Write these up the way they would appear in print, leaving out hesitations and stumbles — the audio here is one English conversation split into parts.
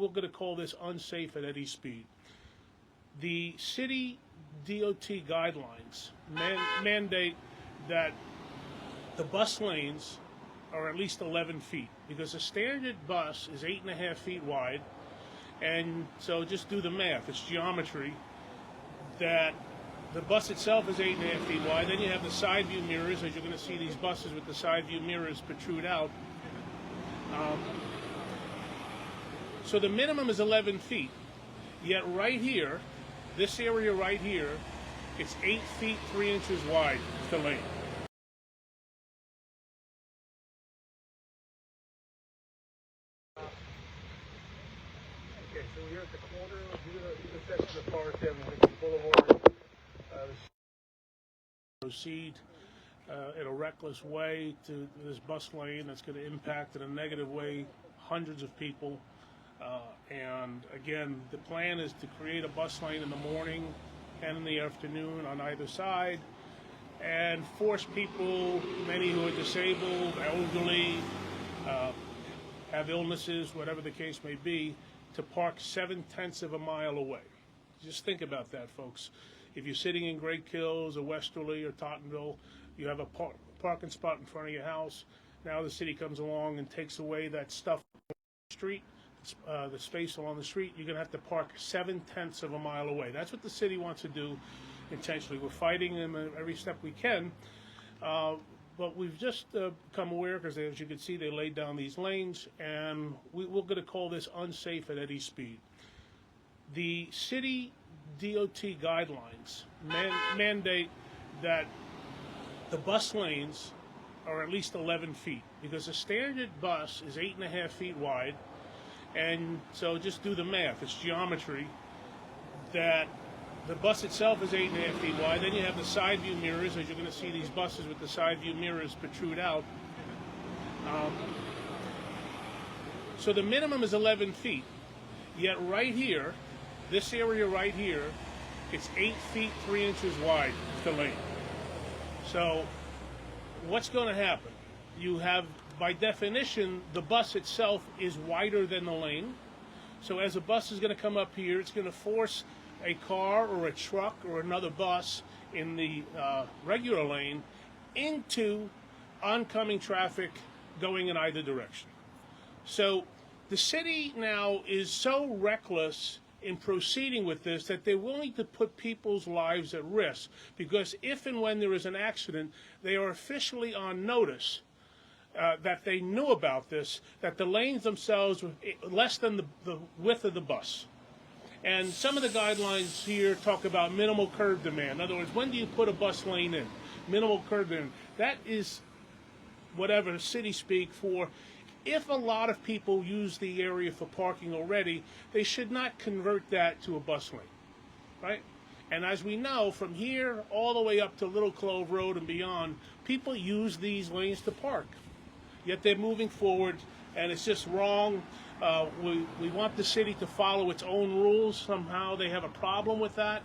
we're going to call this unsafe at any speed. The city DOT guidelines mandate that the bus lanes are at least 11 feet, because a standard bus is 8.5 feet wide, and so just do the math. It's geometry that the bus itself is 8.5 feet wide. Then you have the side view mirrors, as you're going to see these buses with the side view mirrors protrude out. So the minimum is 11 feet. Yet right here, this area right here, it's 8 feet 3 inches wide, the lane. Okay, so we're at the corner of the section of Forest Avenue, Boulevard. Proceed in a reckless way to this bus lane that's going to impact in a negative way hundreds of people. And again, the plan is to create a bus lane in the morning and in the afternoon on either side, and force people, many who are disabled, elderly, have illnesses, whatever the case may be, to park 7/10 of a mile away. Just think about that, folks. If you're sitting in Great Kills or Westerly or Tottenville, you have a parking spot in front of your house. Now the city comes along and takes away that stuff on the street, the space along the street. You're going to have to park 7/10 of a mile away. That's what the city wants to do intentionally. We're fighting them every step we can. But we've just become aware, because as you can see, they laid down these lanes, and we're going to call this unsafe at any speed. The city DOT guidelines mandate that the bus lanes are at least 11 feet, because a standard bus is 8.5 feet wide, and so just do the math. It's geometry that the bus itself is 8.5 feet wide. Then you have the side view mirrors, as you're going to see these buses with the side view mirrors protrude out. So the minimum is 11 feet. Yet right here, this area right here, it's 8 feet 3 inches wide, the lane. So what's going to happen? You have, by definition, the bus itself is wider than the lane. So as a bus is going to come up here, it's going to force a car or a truck or another bus in the regular lane into oncoming traffic going in either direction. So the city now is so reckless in proceeding with this that they're willing to put people's lives at risk, because if and when there is an accident, they are officially on notice that they knew about this, that the lanes themselves were less than the width of the bus. And some of the guidelines here talk about minimal curb demand. In other words, when do you put a bus lane in? Minimal curb demand. That is whatever city speak for. If a lot of people use the area for parking already, they should not convert that to a bus lane, right? And as we know, from here all the way up to Little Clove Road and beyond, people use these lanes to park. Yet they're moving forward, and it's just wrong. We want the city to follow its own rules. Somehow they have a problem with that.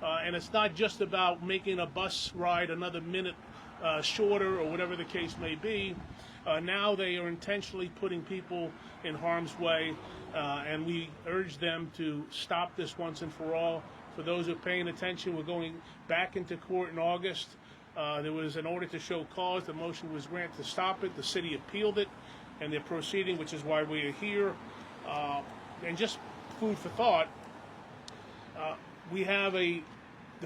And it's not just about making a bus ride another minute shorter or whatever the case may be. Now they are intentionally putting people in harm's way, and we urge them to stop this once and for all. For those who are paying attention, we're going back into court in August. There was an order to show cause. The motion was granted to stop it. The city appealed it, and they're proceeding, which is why we are here. And just food for thought, we have the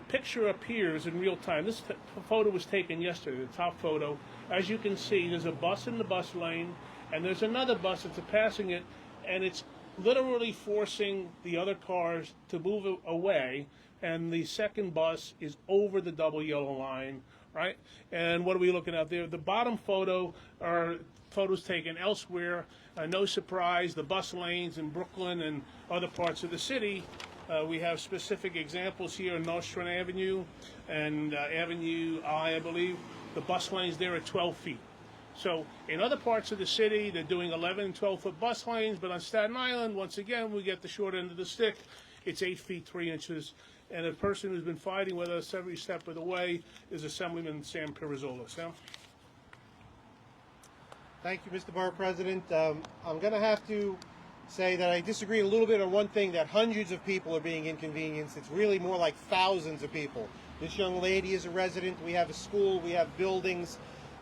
picture up here is in real time. This photo was taken yesterday, the top photo. As you can see, there's a bus in the bus lane, and there's another bus that's passing it, and it's literally forcing the other cars to move away, and the second bus is over the double yellow line, right? And what are we looking at there? The bottom photo are photos taken elsewhere. No surprise, the bus lanes in Brooklyn and other parts of the city. We have specific examples here on Nostrand Avenue and Avenue I believe. The bus lanes there are 12 feet. So in other parts of the city, they're doing 11 and 12-foot bus lanes, but on Staten Island, once again, we get the short end of the stick. It's 8 feet 3 inches. And the person who's been fighting with us every step of the way is Assemblyman Sam Pirazzola. Sam? Thank you, Mr. Borough President. I'm going to have to say that I disagree a little bit on one thing, that hundreds of people are being inconvenienced. It's really more like thousands of people. This young lady is a resident. We have a school. We have buildings.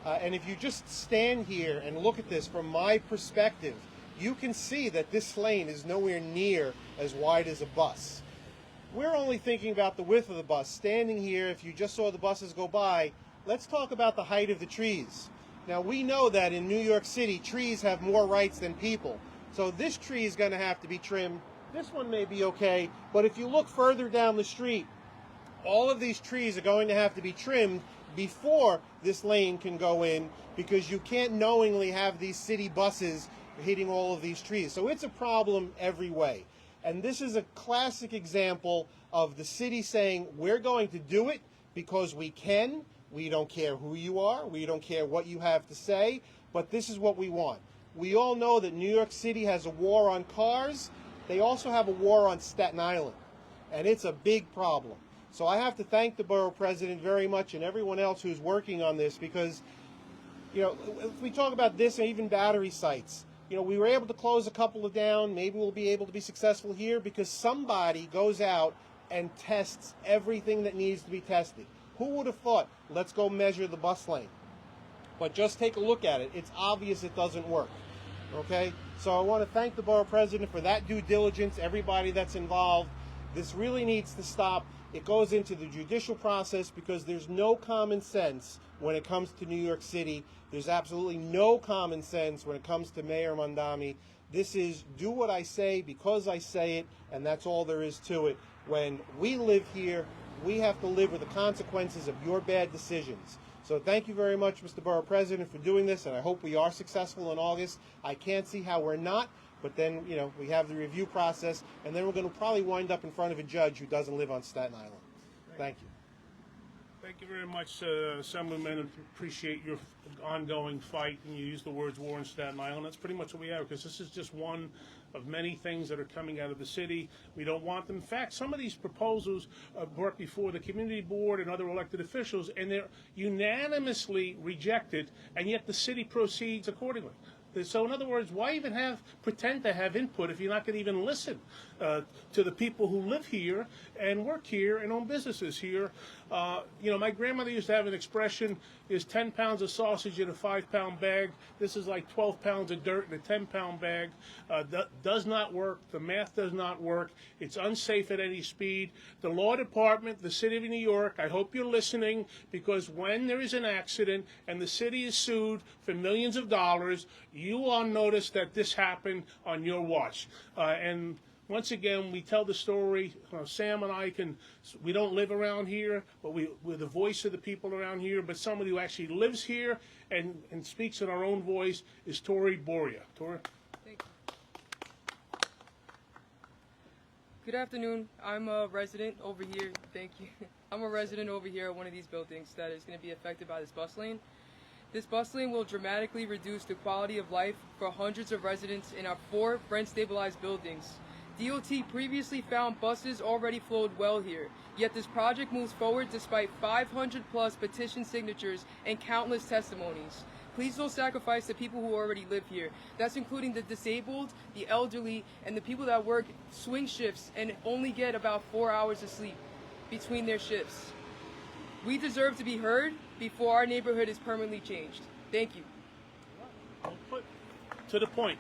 And if you just stand here and look at this from my perspective, you can see that this lane is nowhere near as wide as a bus. We're only thinking about the width of the bus. Standing here, if you just saw the buses go by, let's talk about the height of the trees. Now, we know that in New York City, trees have more rights than people. So this tree is going to have to be trimmed. This one may be okay, but if you look further down the street, all of these trees are going to have to be trimmed before this lane can go in, because you can't knowingly have these city buses hitting all of these trees. So it's a problem every way. And this is a classic example of the city saying, we're going to do it because we can. We don't care who you are. We don't care what you have to say, but this is what we want. We all know that New York City has a war on cars. They also have a war on Staten Island, and it's a big problem. So I have to thank the borough president very much and everyone else who's working on this, because, you know, if we talk about this and even battery sites, you know, we were able to close a couple of down. Maybe we'll be able to be successful here because somebody goes out and tests everything that needs to be tested. Who would have thought, let's go measure the bus lane? But just take a look at it. It's obvious it doesn't work. Okay? So I want to thank the borough president for that due diligence, everybody that's involved. This really needs to stop. It goes into the judicial process because there's no common sense when it comes to New York City. There's absolutely no common sense when it comes to Mayor Mondami. This is do what I say because I say it, and that's all there is to it. When we live here, we have to live with the consequences of your bad decisions. So thank you very much, Mr. Borough President, for doing this, and I hope we are successful in August. I can't see how we're not, but then, you know, we have the review process, and then we're going to probably wind up in front of a judge who doesn't live on Staten Island. Thank you. Thank you very much, Assemblyman. Appreciate your ongoing fight, and you use the words war in Staten Island. That's pretty much what we have, because this is just one of many things that are coming out of the city. We don't want them. In fact, some of these proposals are brought before the community board and other elected officials, and they're unanimously rejected, and yet the city proceeds accordingly. So in other words, why even pretend to have input if you're not going to even listen to the people who live here and work here and own businesses here? You know, my grandmother used to have an expression, is 10 pounds of sausage in a 5-pound bag. This is like 12 pounds of dirt in a 10-pound bag. That does not work. The math does not work. It's unsafe at any speed. The law department, the city of New York, I hope you're listening, because when there is an accident and the city is sued for millions of dollars, you will notice that this happened on your watch. And once again, we tell the story. Sam and I we don't live around here, but we're the voice of the people around here. But somebody who actually lives here and speaks in our own voice is Tori Boria. Tori? Thank you. Good afternoon. I'm a resident over here. Thank you. I'm a resident over here at one of these buildings that is going to be affected by this bus lane. This bus lane will dramatically reduce the quality of life for hundreds of residents in our 4 rent-stabilized buildings. DOT previously found buses already flowed well here, yet this project moves forward despite 500+ petition signatures and countless testimonies. Please don't sacrifice the people who already live here. That's including the disabled, the elderly, and the people that work swing shifts and only get about 4 hours of sleep between their shifts. We deserve to be heard before our neighborhood is permanently changed. Thank you. To the point.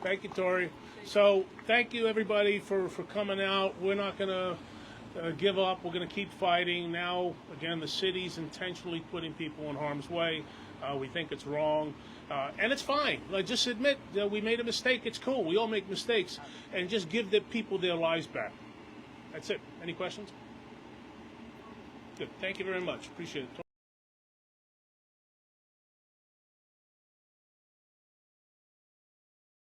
Thank you, Tori. So thank you, everybody, for coming out. We're not going to give up. We're going to keep fighting. Now, again, the city's intentionally putting people in harm's way. We think it's wrong. And it's fine. Like, just admit that we made a mistake. It's cool. We all make mistakes. And just give the people their lives back. That's it. Any questions? Good. Thank you very much. Appreciate it.